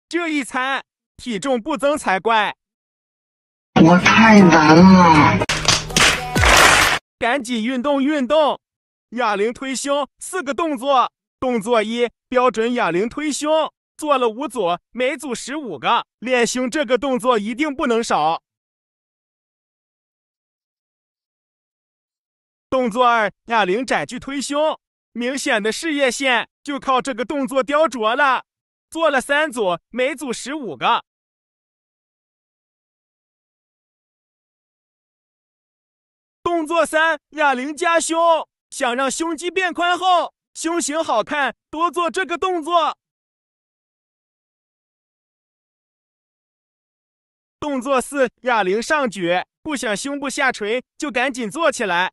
这一餐体重不增才怪。我太难了，赶紧运动运动！哑铃推胸4个动作。动作1：标准哑铃推胸，做了5组，每组15个。练胸这个动作一定不能少。动作2：哑铃窄距推胸，明显的事业线就靠这个动作雕琢了。做了3组，每组15个。动作3：哑铃夹胸，想让胸肌变宽后，胸型好看，多做这个动作。动作4：哑铃上举，不想胸部下垂就赶紧做起来。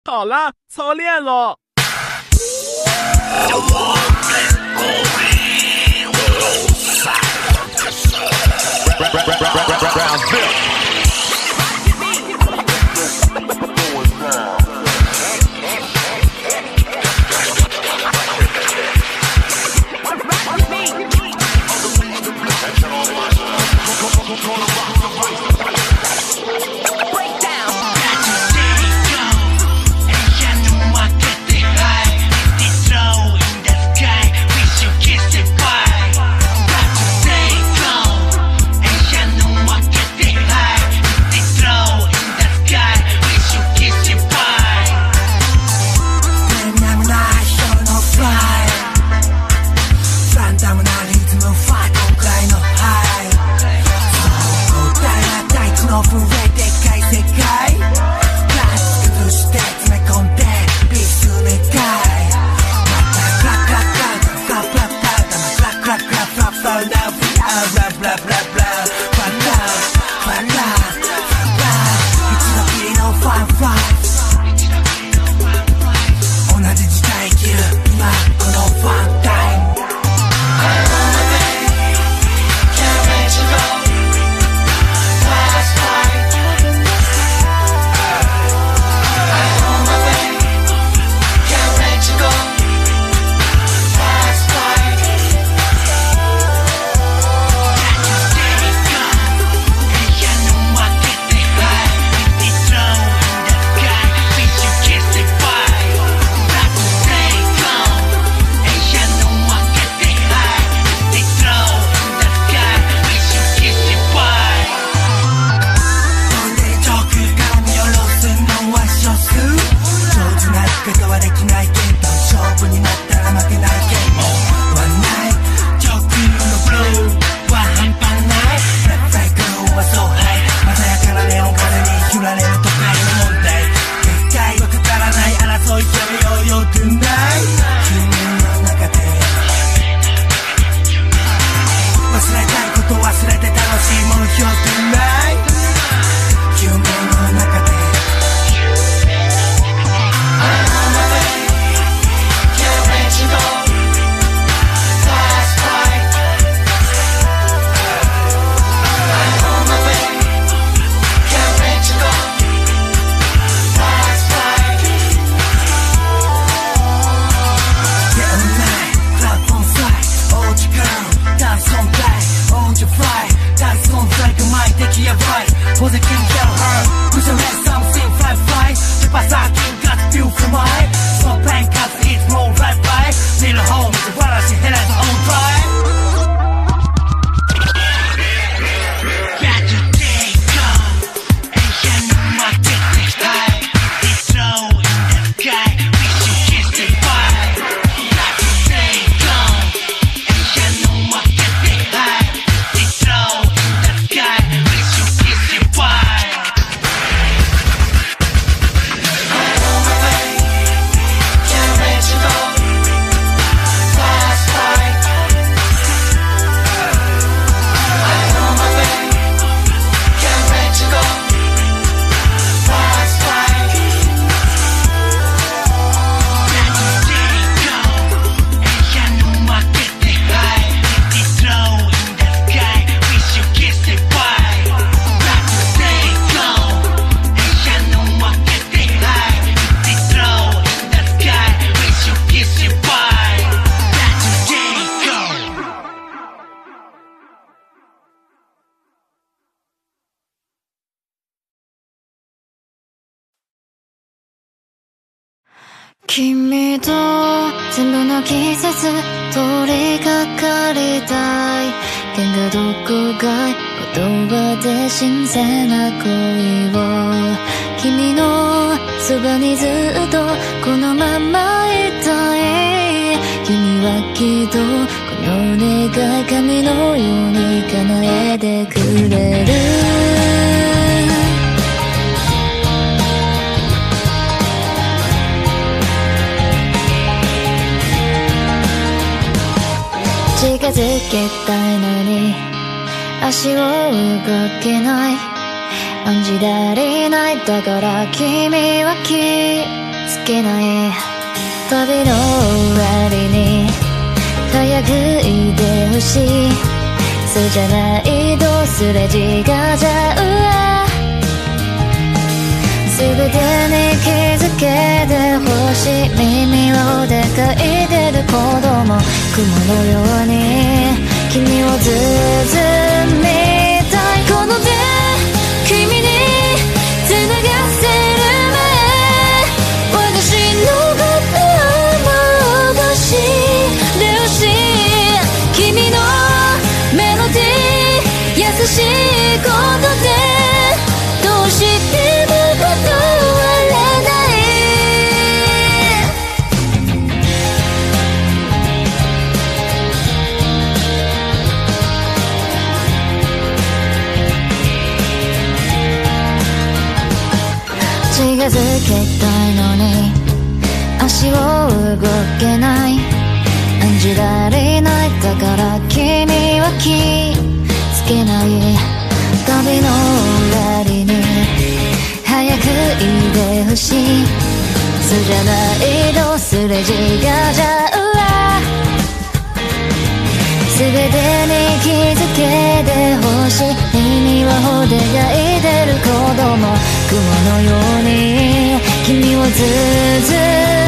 好了，操练喽！大存在が前的君と全部の季節通りかかりたい。喧嘩どこか言葉で新鮮な恋を。君のそばにずっとこのままいたい。君はきっとこの願い神のように叶えてくれる。近づけたいのに足を動けない。暗示足りない。だから君は気づけない。旅の終わりに早くいてほしい。そうじゃないとすれ違っちゃう。すべてに気づけてほしい。耳をでかいてる子供雲のように君を包みたい。この手君に繋がせる前私のことを思い出してほしい。君のメロディー優しいことでどうしても断れない。近づけたいのに足を動けない。暗示足りない。だから君は気づけない。旅の終わりに早くいてほしい。そうじゃないとすれ違っちゃう。すべてに気づけてほしい。耳はほでがいてる子供雲のように君を包む